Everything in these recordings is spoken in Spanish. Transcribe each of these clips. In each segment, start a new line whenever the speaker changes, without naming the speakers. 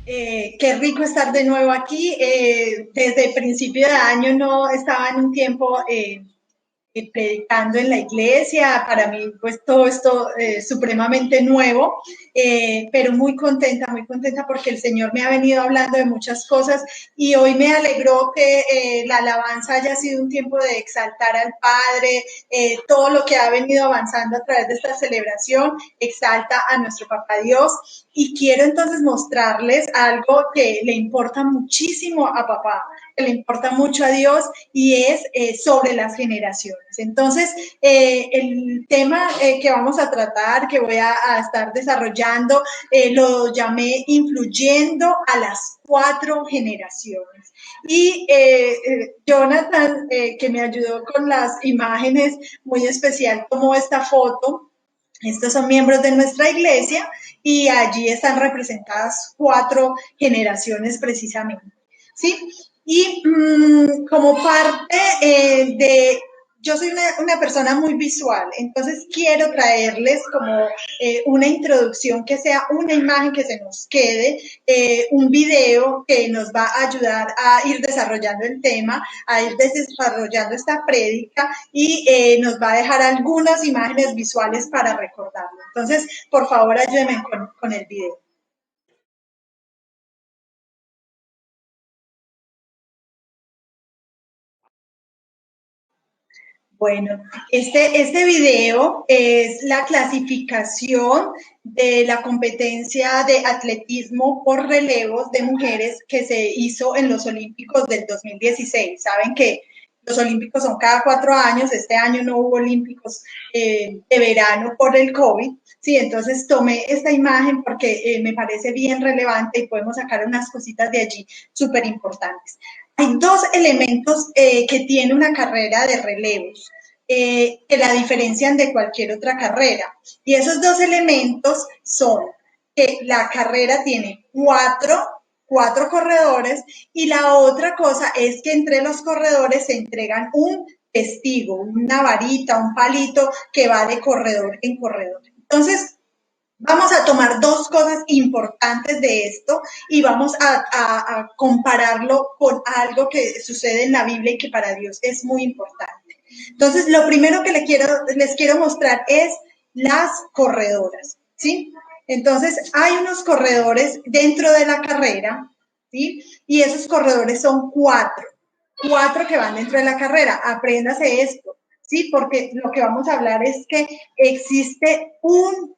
Qué rico estar de nuevo aquí. Desde principio de año no estaba en un tiempo predicando en la iglesia. Para mí, pues todo esto supremamente nuevo, pero muy contenta porque el Señor me ha venido hablando de muchas cosas y hoy me alegró que la alabanza haya sido un tiempo de exaltar al Padre, todo lo que ha venido avanzando a través de esta celebración, exalta a nuestro Papá Dios. Y quiero entonces mostrarles algo que le importa muchísimo a papá, que le importa mucho a Dios y es sobre las generaciones. Entonces, el tema que vamos a tratar, que voy a estar desarrollando, lo llamé Influyendo a las 4 generaciones. Y Jonathan, que me ayudó con las imágenes, muy especial, tomó esta foto. Estos son miembros de nuestra iglesia y allí están representadas 4 generaciones precisamente, ¿sí? Y como parte yo soy una persona muy visual, entonces quiero traerles como una introducción que sea una imagen que se nos quede, un video que nos va a ayudar a ir desarrollando el tema, a ir desarrollando esta prédica y nos va a dejar algunas imágenes visuales para recordarlo. Entonces, por favor, ayúdenme con el video. Bueno, este video es la clasificación de la competencia de atletismo por relevos de mujeres que se hizo en los Olímpicos del 2016. Saben que los Olímpicos son cada 4 años, este año no hubo Olímpicos de verano por el COVID, sí, entonces tomé esta imagen porque me parece bien relevante y podemos sacar unas cositas de allí súper importantes. Hay 2 elementos que tiene una carrera de relevos que la diferencian de cualquier otra carrera. Y esos 2 elementos son que la carrera tiene cuatro corredores y la otra cosa es que entre los corredores se entregan un testigo, una varita, un palito que va de corredor en corredor. Entonces, vamos a tomar 2 cosas importantes de esto y vamos a compararlo con algo que sucede en la Biblia y que para Dios es muy importante. Entonces, lo primero que les quiero mostrar es las corredoras, ¿sí? Entonces, hay unos corredores dentro de la carrera, ¿sí? Y esos corredores son 4 que van dentro de la carrera. Apréndase esto, ¿sí? Porque lo que vamos a hablar es que existe un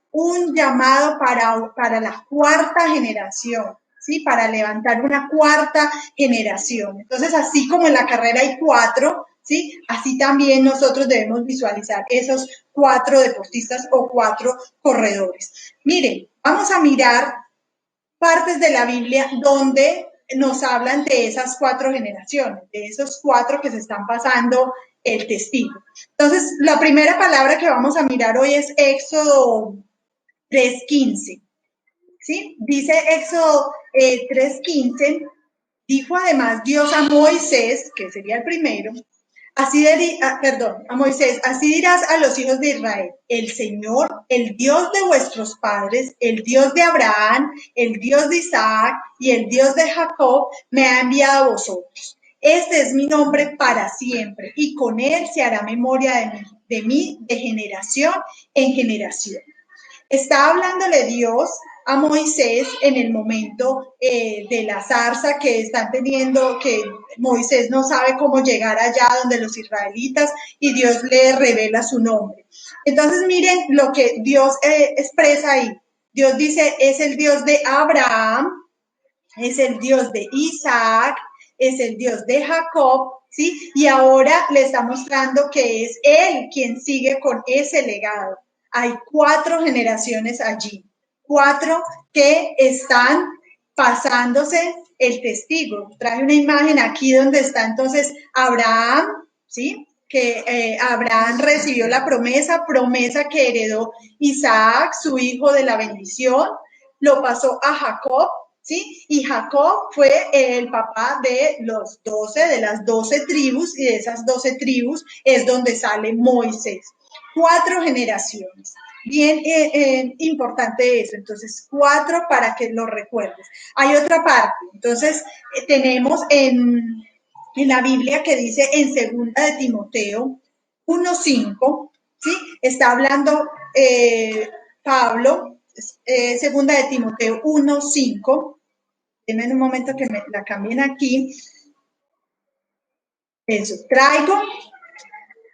llamado para la 4 generación, ¿sí? Para levantar una 4 generación. Entonces, así como en la carrera hay 4, ¿sí? Así también nosotros debemos visualizar esos 4 deportistas o 4 corredores. Miren, vamos a mirar partes de la Biblia donde nos hablan de esas 4 generaciones, de esos 4 que se están pasando el testigo. Entonces, la primera palabra que vamos a mirar hoy es Éxodo 3:15. ¿Sí? Dice Éxodo 3:15, dijo además Dios a Moisés, que sería el primero, a Moisés, así dirás a los hijos de Israel, el Señor, el Dios de vuestros padres, el Dios de Abraham, el Dios de Isaac y el Dios de Jacob, me ha enviado a vosotros. Este es mi nombre para siempre y con él se hará memoria de mí de generación en generación. Está hablándole Dios a Moisés en el momento de la zarza que están teniendo, que Moisés no sabe cómo llegar allá donde los israelitas y Dios le revela su nombre. Entonces miren lo que Dios expresa ahí. Dios dice, es el Dios de Abraham, es el Dios de Isaac, es el Dios de Jacob, ¿sí? Y ahora le está mostrando que es él quien sigue con ese legado. Hay 4 generaciones allí, 4 que están pasándose el testigo. Traje una imagen aquí donde está entonces Abraham, ¿sí? Que Abraham recibió la promesa que heredó Isaac, su hijo de la bendición, lo pasó a Jacob, ¿sí? Y Jacob fue el papá de los 12, de las 12 tribus, y de esas 12 tribus es donde sale Moisés. 4 generaciones. Bien importante eso. Entonces, 4 para que lo recuerdes. Hay otra parte. Entonces, tenemos en la Biblia que dice en 2 Timoteo 1:5, ¿sí? Está hablando Pablo, 2 Timoteo 1:5. Denme un momento que me la cambien aquí. Eso, traigo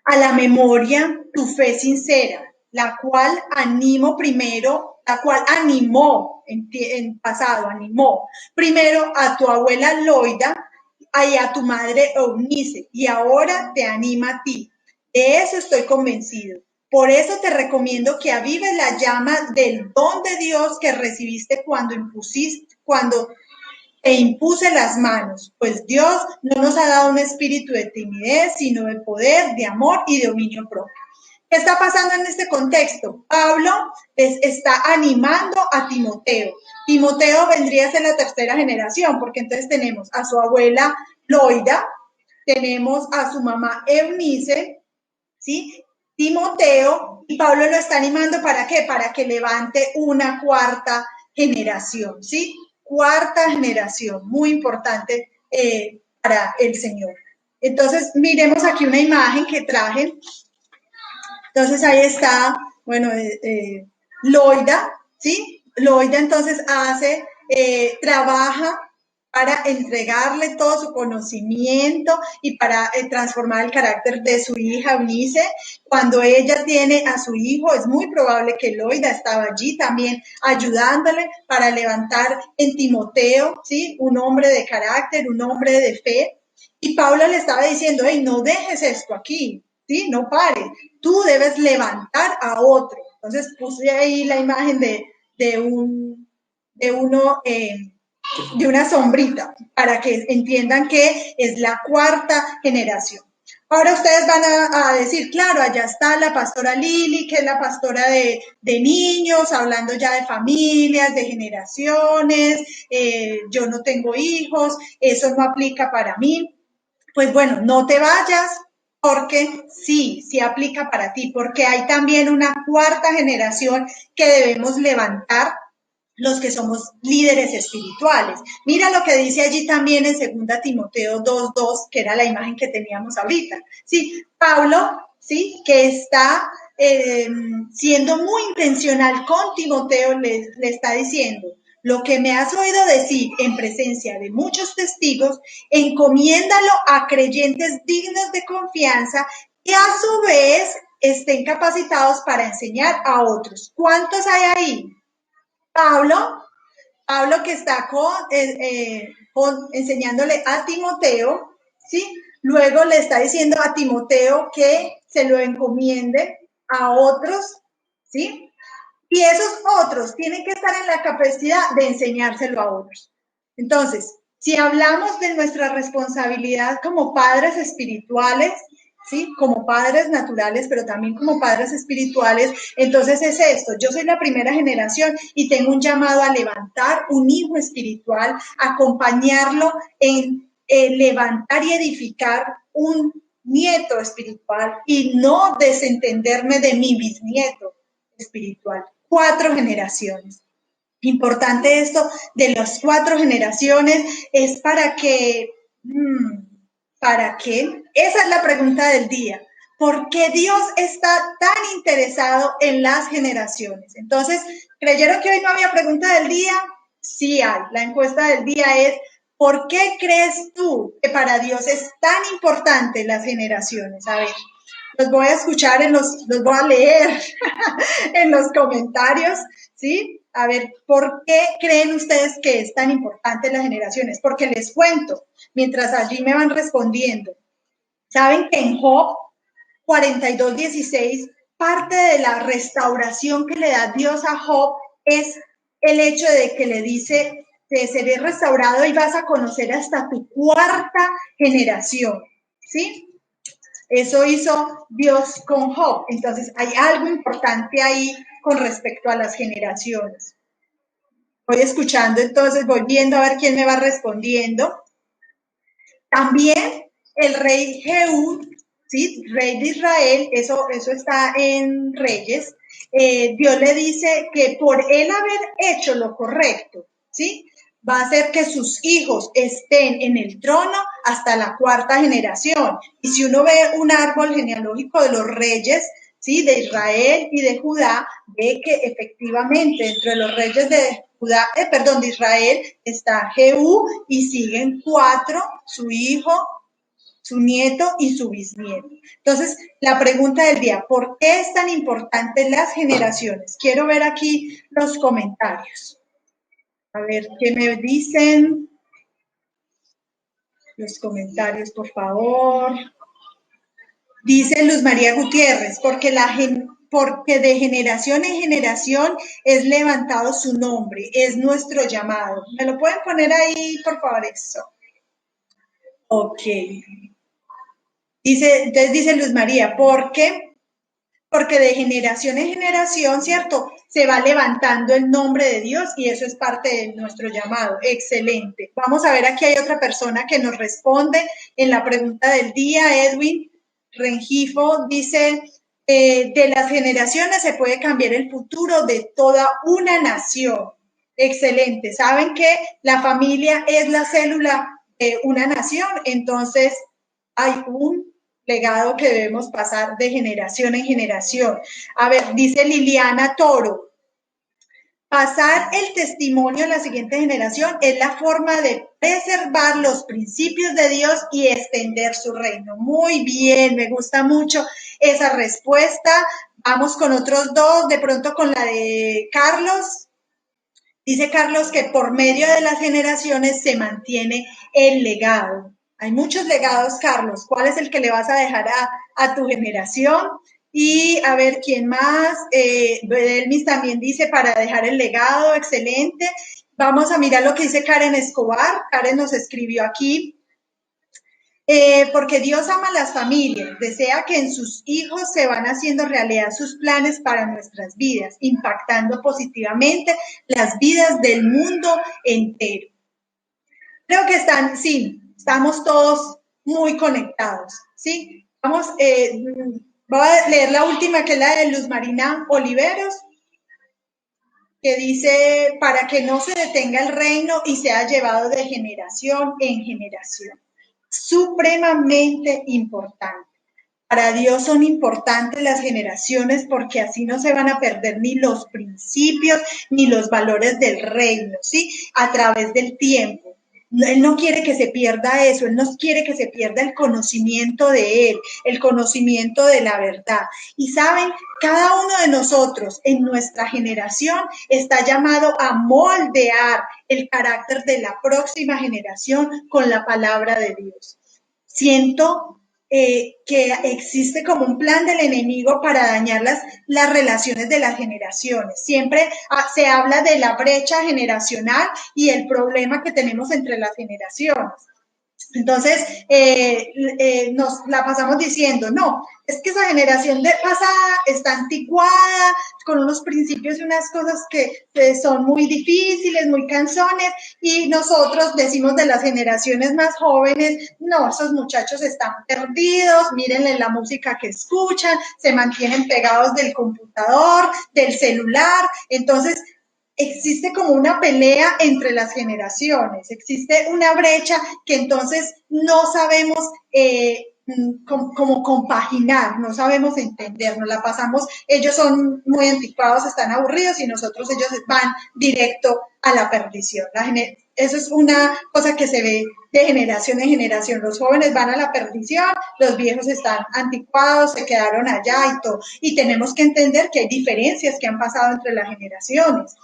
a la memoria tu fe sincera, la cual animó en pasado, animó primero a tu abuela Loida y a tu madre Eunice, y ahora te anima a ti. De eso estoy convencido. Por eso te recomiendo que avives la llama del don de Dios que recibiste cuando te impuse las manos, pues Dios no nos ha dado un espíritu de timidez, sino de poder, de amor y de dominio propio. ¿Qué está pasando en este contexto? Pablo les está animando a Timoteo. Timoteo vendría a ser la 3.ª generación, porque entonces tenemos a su abuela Loida, tenemos a su mamá Eunice, ¿sí? Timoteo, y Pablo lo está animando ¿para qué? Para que levante una 4.ª generación, ¿sí? 4.ª generación, muy importante para el Señor. Entonces, miremos aquí una imagen que traje. Entonces, ahí está, bueno, Loida, ¿sí? Loida entonces trabaja para entregarle todo su conocimiento y para transformar el carácter de su hija Eunice. Cuando ella tiene a su hijo, es muy probable que Loida estaba allí también ayudándole para levantar en Timoteo, ¿sí? Un hombre de carácter, un hombre de fe. Y Pablo le estaba diciendo, hey, no dejes esto aquí, ¿sí? No pares, tú debes levantar a otro. Entonces puse ahí la imagen de una sombrita para que entiendan que es la 4.ª generación. Ahora ustedes van a decir, claro, allá está la pastora Lili, que es la pastora de niños, hablando ya de familias, de generaciones, yo no tengo hijos, eso no aplica para mí. Pues bueno, no te vayas, porque sí aplica para ti, porque hay también una 4.ª generación que debemos levantar los que somos líderes espirituales. Mira lo que dice allí también en 2 Timoteo 2:2, que era la imagen que teníamos ahorita. Sí, Pablo, sí, que está siendo muy intencional con Timoteo, le está diciendo, lo que me has oído decir en presencia de muchos testigos, encomiéndalo a creyentes dignos de confianza y a su vez estén capacitados para enseñar a otros. ¿Cuántos hay ahí? Pablo que está enseñándole a Timoteo, ¿sí? Luego le está diciendo a Timoteo que se lo encomiende a otros, ¿sí? Y esos otros tienen que estar en la capacidad de enseñárselo a otros. Entonces, si hablamos de nuestra responsabilidad como padres espirituales, ¿sí? Como padres naturales, pero también como padres espirituales, entonces es esto, yo soy la 1.ª generación y tengo un llamado a levantar un hijo espiritual, acompañarlo en levantar y edificar un nieto espiritual y no desentenderme de mi bisnieto espiritual. 4 generaciones. Importante esto de las 4 generaciones es ¿para qué? Esa es la pregunta del día. ¿Por qué Dios está tan interesado en las generaciones? Entonces, ¿creyeron que hoy no había pregunta del día? Sí hay. La encuesta del día es, ¿por qué crees tú que para Dios es tan importante las generaciones? A ver, los voy a escuchar, los voy a leer en los comentarios, ¿sí? A ver, ¿por qué creen ustedes que es tan importante las generaciones? Porque les cuento, mientras allí me van respondiendo. ¿Saben que en Job 42:16, parte de la restauración que le da Dios a Job es el hecho de que le dice, te seré restaurado y vas a conocer hasta tu 4.ª generación, ¿sí? Eso hizo Dios con Job. Entonces, hay algo importante ahí con respecto a las generaciones. Voy escuchando, entonces voy viendo a ver quién me va respondiendo. También el rey Jehú ¿sí? Rey de Israel, eso está en Reyes. Dios le dice que por él haber hecho lo correcto, ¿sí? Va a hacer que sus hijos estén en el trono hasta la cuarta generación. Y si uno ve un árbol genealógico de los reyes, ¿sí? De Israel y de Judá, ve que efectivamente dentro de los reyes de Judá, de Israel está Jehú y siguen cuatro, su hijo, su nieto y su bisnieto. Entonces, la pregunta del día, ¿por qué es tan importante las generaciones? Quiero ver aquí los comentarios. A ver, ¿qué me dicen? Los comentarios, por favor. Dice Luz María Gutiérrez, porque de generación en generación es levantado su nombre, es nuestro llamado. ¿Me lo pueden poner ahí, por favor, eso? Ok. Entonces dice Luz María, porque de generación en generación, ¿cierto? Se va levantando el nombre de Dios y eso es parte de nuestro llamado. Excelente. Vamos a ver, aquí hay otra persona que nos responde en la pregunta del día. Edwin Rengifo dice, de las generaciones se puede cambiar el futuro de toda una nación. Excelente. ¿Saben que la familia es la célula de una nación? Entonces, hay un legado que debemos pasar de generación en generación. A ver, dice Liliana Toro, pasar el testimonio a la siguiente generación es la forma de preservar los principios de Dios y extender su reino. Muy bien, me gusta mucho esa respuesta. Vamos con otros dos, de pronto con la de Carlos. Dice Carlos que por medio de las generaciones se mantiene el legado. Hay muchos legados, Carlos. ¿Cuál es el que le vas a dejar a tu generación? Y a ver, ¿quién más? Bedelmis también dice para dejar el legado, excelente. Vamos a mirar lo que dice Karen Escobar. Karen nos escribió aquí. Porque Dios ama a las familias, desea que en sus hijos se van haciendo realidad sus planes para nuestras vidas, impactando positivamente las vidas del mundo entero. Creo que estamos todos muy conectados, ¿sí? Voy a leer la última, que es la de Luz Marina Oliveros, que dice, para que no se detenga el reino y sea llevado de generación en generación. Supremamente importante. Para Dios son importantes las generaciones porque así no se van a perder ni los principios ni los valores del reino, ¿sí? A través del tiempo. Él no quiere que se pierda eso, Él no quiere que se pierda el conocimiento de Él, el conocimiento de la verdad. Y saben, cada uno de nosotros en nuestra generación está llamado a moldear el carácter de la próxima generación con la palabra de Dios. Siento que existe como un plan del enemigo para dañar las relaciones de las generaciones. Siempre se habla de la brecha generacional y el problema que tenemos entre las generaciones. Entonces, nos la pasamos diciendo, no, es que esa generación pasada está anticuada, con unos principios y unas cosas que son muy difíciles, muy cansones, y nosotros decimos de las generaciones más jóvenes, no, esos muchachos están perdidos, mírenle la música que escuchan, se mantienen pegados del computador, del celular, entonces existe como una pelea entre las generaciones, existe una brecha que entonces no sabemos como compaginar, no sabemos entender, nos la pasamos, ellos son muy anticuados, están aburridos y nosotros ellos van directo a la perdición. Eso es una cosa que se ve de generación en generación. Los jóvenes van a la perdición, los viejos están anticuados, se quedaron allá y todo. Y tenemos que entender que hay diferencias que han pasado entre las generaciones.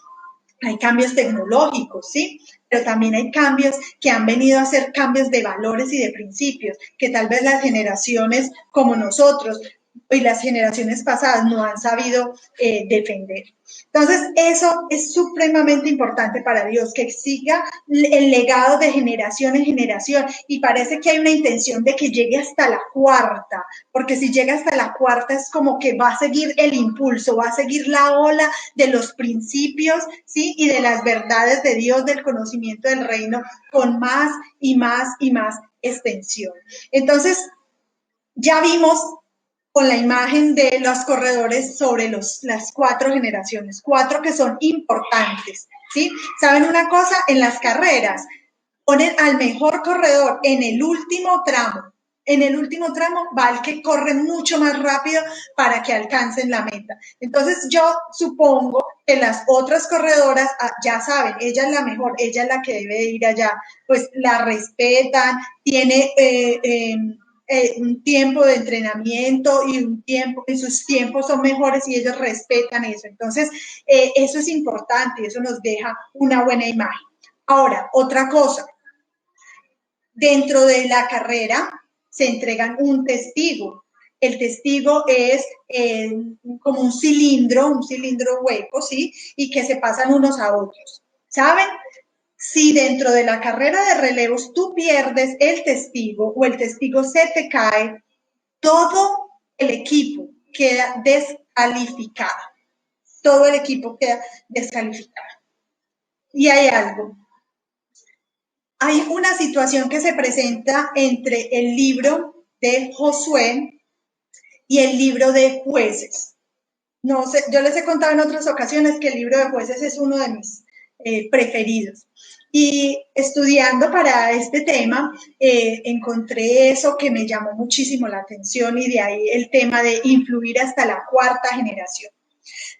Hay cambios tecnológicos, ¿sí? Pero también hay cambios que han venido a ser cambios de valores y de principios, que tal vez las generaciones como nosotros y las generaciones pasadas no han sabido defender. Entonces, eso es supremamente importante para Dios, que siga el legado de generación en generación. Y parece que hay una intención de que llegue hasta la cuarta, porque si llega hasta la cuarta es como que va a seguir el impulso, va a seguir la ola de los principios, ¿sí? Y de las verdades de Dios, del conocimiento del reino, con más y más y más extensión. Entonces, Ya vimos con la imagen de los corredores sobre las 4 generaciones, 4 que son importantes, ¿sí? ¿Saben una cosa? En las carreras ponen al mejor corredor en el último tramo. En el último tramo va el que corre mucho más rápido para que alcancen la meta. Entonces yo supongo que las otras corredoras ya saben, ella es la mejor, ella es la que debe ir allá, pues la respetan, tiene un tiempo de entrenamiento y un tiempo, y sus tiempos son mejores y ellos respetan eso. Entonces, eso es importante y eso nos deja una buena imagen. Ahora, otra cosa, dentro de la carrera se entregan un testigo. El testigo es como un cilindro hueco, ¿sí? Y que se pasan unos a otros. ¿Saben? Si dentro de la carrera de relevos tú pierdes el testigo o el testigo se te cae, todo el equipo queda descalificado. Todo el equipo queda descalificado. Y hay algo. Hay una situación que se presenta entre el libro de Josué y el libro de Jueces. No sé, yo les he contado en otras ocasiones que el libro de Jueces es uno de mis preferidos. Y estudiando para este tema, encontré eso que me llamó muchísimo la atención y de ahí el tema de influir hasta la 4ª generación.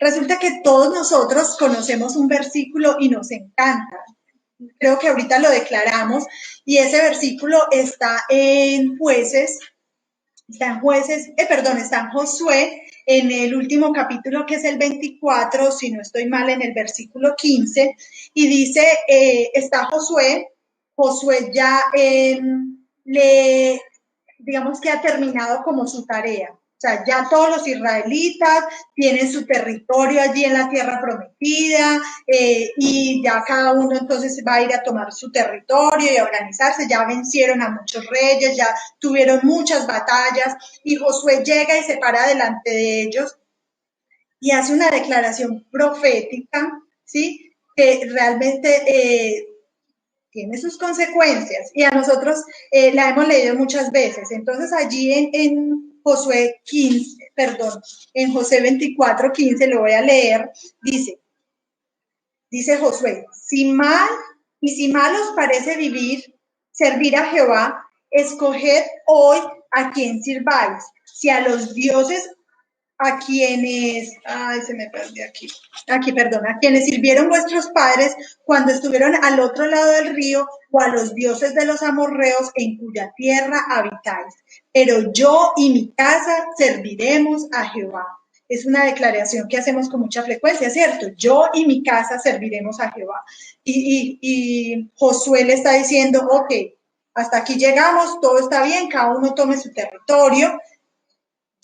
Resulta que todos nosotros conocemos un versículo y nos encanta. Creo que ahorita lo declaramos y ese versículo está en Jueces, está en Josué, en el último capítulo que es el 24, si no estoy mal, en el versículo 15, y dice, está Josué ya digamos que ha terminado como su tarea. O sea, ya todos los israelitas tienen su territorio allí en la tierra prometida y ya cada uno entonces va a ir a tomar su territorio y a organizarse. Ya vencieron a muchos reyes, ya tuvieron muchas batallas y Josué llega y se para delante de ellos y hace una declaración profética, ¿sí? Que realmente tiene sus consecuencias y a nosotros la hemos leído muchas veces. Entonces allí en Josué 15, perdón, en Josué 24, 15, lo voy a leer, dice Josué, si mal os parece servir a Jehová, escoged hoy a quien sirváis, si a los dioses a quienes, se me perdió a quienes sirvieron vuestros padres cuando estuvieron al otro lado del río, o a los dioses de los amorreos en cuya tierra habitáis. Pero yo y mi casa serviremos a Jehová. Es una declaración que hacemos con mucha frecuencia, ¿cierto? Yo y mi casa serviremos a Jehová. Y Josué le está diciendo, ok, hasta aquí llegamos, todo está bien, cada uno tome su territorio.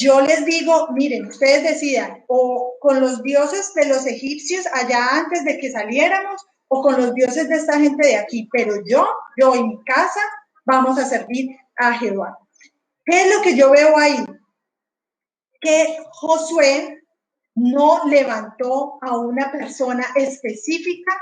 Yo les digo, miren, ustedes decidan, o con los dioses de los egipcios allá antes de que saliéramos, o con los dioses de esta gente de aquí, pero yo y mi casa vamos a servir a Jehová. ¿Qué es lo que yo veo ahí? Que Josué no levantó a una persona específica,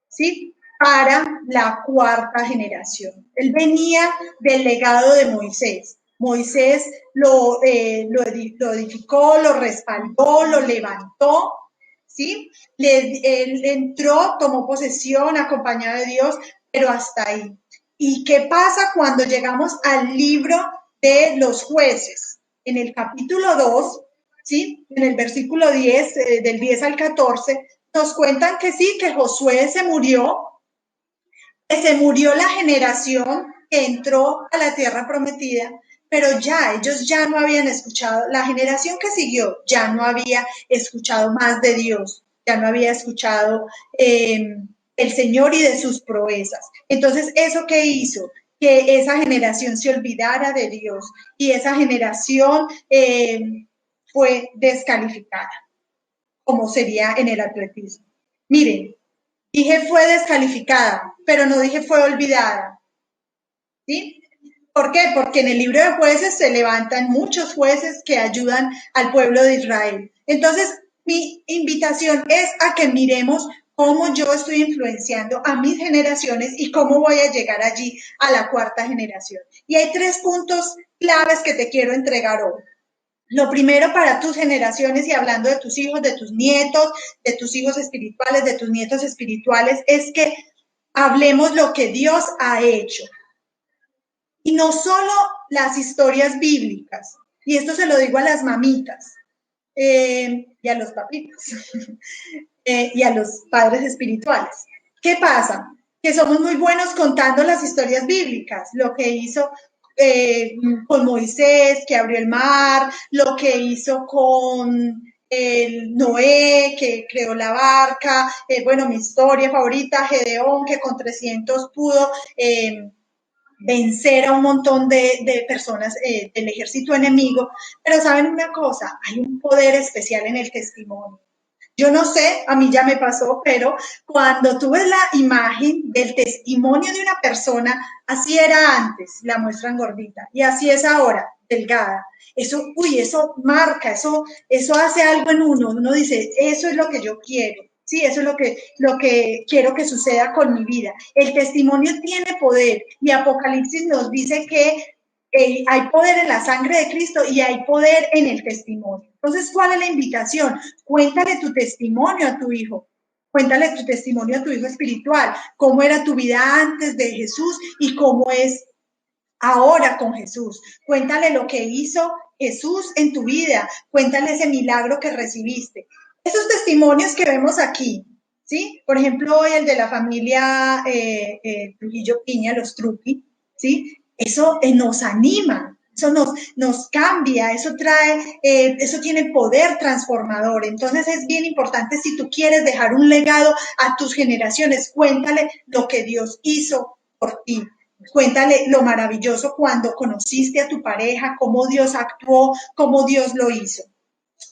¿sí? Para la 4ª generación. Él venía del legado de Moisés. Moisés lo edificó, lo respaldó, lo levantó, ¿sí? Él entró, tomó posesión, acompañado de Dios, pero hasta ahí. ¿Y qué pasa cuando llegamos al libro de los jueces? En el capítulo 2, ¿sí? En el versículo 10, del 10 al 14, nos cuentan que sí, que Josué se murió la generación que entró a la tierra prometida, pero ellos ya no habían escuchado, la generación que siguió ya no había escuchado más de Dios, ya no había escuchado el Señor y de sus proezas. Entonces, ¿eso qué hizo? Que esa generación se olvidara de Dios y esa generación fue descalificada, como sería en el atletismo. Miren, dije fue descalificada, pero no dije fue olvidada. ¿Sí? ¿Por qué? Porque en el libro de jueces se levantan muchos jueces que ayudan al pueblo de Israel. Entonces, mi invitación es a que miremos cómo yo estoy influenciando a mis generaciones y cómo voy a llegar allí a la 4ª generación. Y hay 3 puntos claves que te quiero entregar hoy. Lo primero para tus generaciones y hablando de tus hijos, de tus nietos, de tus hijos espirituales, de tus nietos espirituales, es que hablemos lo que Dios ha hecho. Y no solo las historias bíblicas, y esto se lo digo a las mamitas y a los papitos y a los padres espirituales. ¿Qué pasa? Que somos muy buenos contando las historias bíblicas, lo que hizo con Moisés, que abrió el mar, lo que hizo con Noé, que creó la barca, bueno, mi historia favorita, Gedeón, que con 300 pudo vencer a un montón de personas del ejército enemigo, pero saben una cosa, hay un poder especial en el testimonio. Yo no sé, a mí ya me pasó, pero cuando tú ves la imagen del testimonio de una persona, así era antes, la muestran gordita, y así es ahora, delgada. Eso, eso marca, eso hace algo en uno dice, eso es lo que yo quiero. Sí, eso es lo que quiero que suceda con mi vida. El testimonio tiene poder y Apocalipsis nos dice que hay poder en la sangre de Cristo y hay poder en el testimonio. Entonces, ¿cuál es la invitación? Cuéntale tu testimonio a tu hijo. Cuéntale tu testimonio a tu hijo espiritual. Cómo era tu vida antes de Jesús y cómo es ahora con Jesús. Cuéntale lo que hizo Jesús en tu vida. Cuéntale ese milagro que recibiste. Esos testimonios que vemos aquí, ¿sí? Por ejemplo, hoy el de la familia Trujillo Piña, los Trupi, ¿sí? Eso nos anima, eso nos cambia, eso trae, eso tiene poder transformador. Entonces es bien importante si tú quieres dejar un legado a tus generaciones, cuéntale lo que Dios hizo por ti. Cuéntale lo maravilloso cuando conociste a tu pareja, cómo Dios actuó, cómo Dios lo hizo.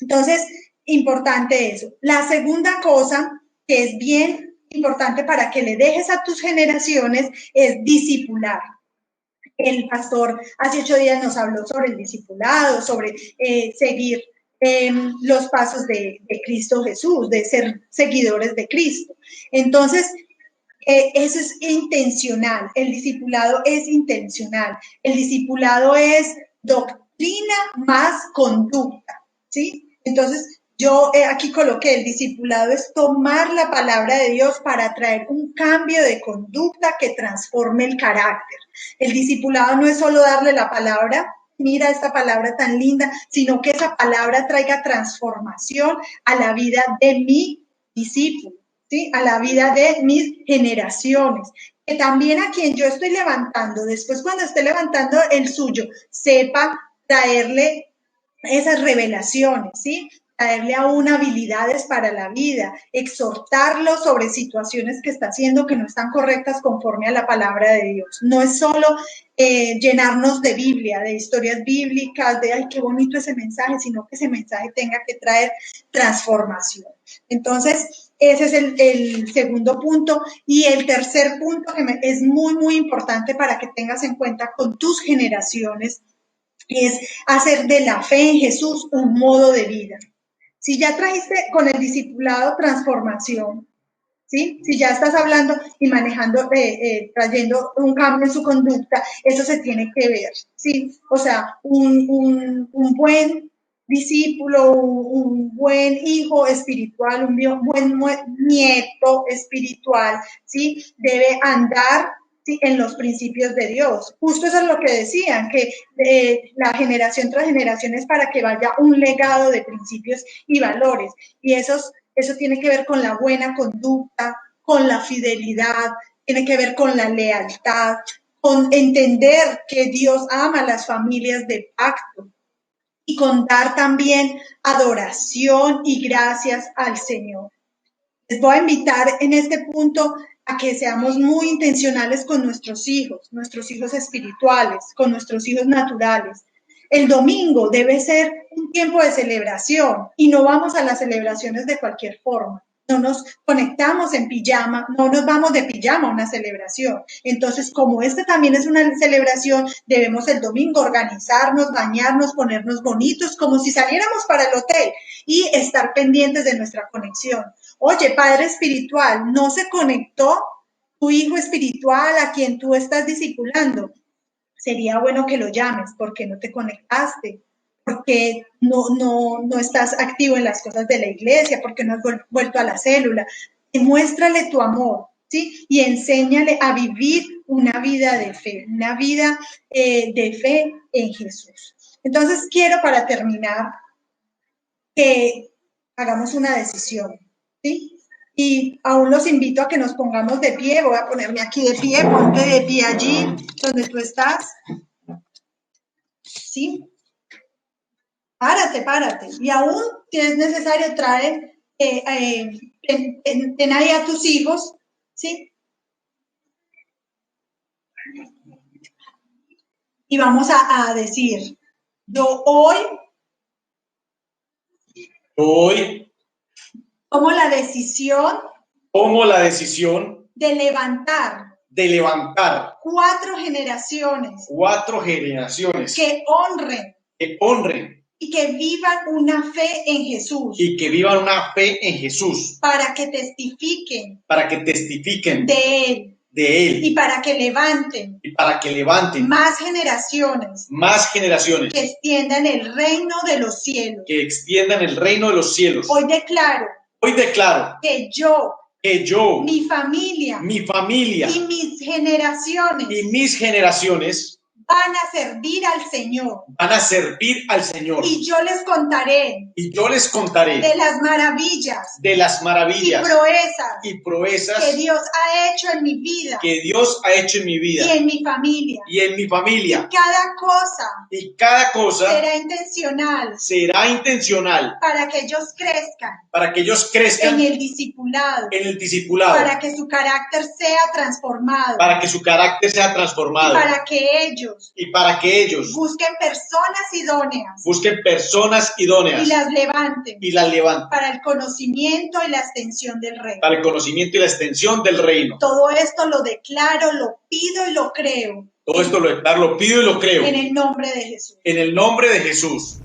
Entonces, importante eso. La segunda cosa que es bien importante para que le dejes a tus generaciones es discipular. El pastor hace 8 días nos habló sobre el discipulado, sobre seguir los pasos de Cristo Jesús, de ser seguidores de Cristo. Entonces, eso es intencional, el discipulado es intencional, el discipulado es doctrina más conducta, ¿sí? Entonces, yo aquí coloqué, el discipulado es tomar la palabra de Dios para traer un cambio de conducta que transforme el carácter. El discipulado no es solo darle la palabra, mira esta palabra tan linda, sino que esa palabra traiga transformación a la vida de mi discípulo. ¿Sí? A la vida de mis generaciones, que también a quien yo estoy levantando, después cuando esté levantando el suyo, sepa traerle esas revelaciones, ¿sí? Traerle aún habilidades para la vida, exhortarlo sobre situaciones que está haciendo que no están correctas conforme a la palabra de Dios. No es solo llenarnos de Biblia, de historias bíblicas, de ay, qué bonito ese mensaje, sino que ese mensaje tenga que traer transformación. Entonces, ese es el segundo punto. Y el tercer punto que es muy, muy importante para que tengas en cuenta con tus generaciones es hacer de la fe en Jesús un modo de vida. Si ya trajiste con el discipulado transformación, ¿sí? Si ya estás hablando y manejando, trayendo un cambio en su conducta, eso se tiene que ver, ¿sí? O sea, un buen discípulo, un buen hijo espiritual, un buen nieto espiritual, ¿sí? Debe andar, ¿sí?, en los principios de Dios. Justo eso es lo que decían, que la generación tras generación es para que vaya un legado de principios y valores. Y eso tiene que ver con la buena conducta, con la fidelidad, tiene que ver con la lealtad, con entender que Dios ama a las familias de pacto y con dar también adoración y gracias al Señor. Les voy a invitar en este punto a que seamos muy intencionales con nuestros hijos espirituales, con nuestros hijos naturales. El domingo debe ser un tiempo de celebración y no vamos a las celebraciones de cualquier forma. No nos conectamos en pijama, no nos vamos de pijama a una celebración. Entonces, como esta también es una celebración, debemos el domingo organizarnos, bañarnos, ponernos bonitos, como si saliéramos para el hotel y estar pendientes de nuestra conexión. Oye, padre espiritual, ¿no se conectó tu hijo espiritual a quien tú estás discipulando? sería bueno que lo llames, porque no te conectaste, porque no estás activo en las cosas de la iglesia, porque no has vuelto a la célula. Muéstrale tu amor, ¿sí? Y enséñale a vivir una vida de fe, una vida de fe en Jesús. Entonces quiero, para terminar, que hagamos una decisión, ¿sí? Y aún los invito a que nos pongamos de pie. Voy a ponerme aquí de pie, ponte de pie allí donde tú estás, ¿sí? Párate. Y aún si es necesario traer, ten ahí a tus hijos, ¿sí? Y vamos a decir, yo hoy tomo la decisión de levantar 4 generaciones que honren y que vivan una fe en Jesús, para que testifiquen de Él y para que levanten más generaciones que extiendan el reino de los cielos. Hoy declaro que yo, mi familia y mis generaciones van a servir al Señor. Y yo les contaré de las maravillas y proezas que Dios ha hecho en mi vida y en mi familia. Y cada cosa será intencional para que ellos crezcan en el discipulado, para que su carácter sea transformado, y para que ellos busquen personas idóneas y las levanten para el conocimiento y la extensión del reino. Todo esto lo declaro, lo pido y lo creo. En el nombre de Jesús.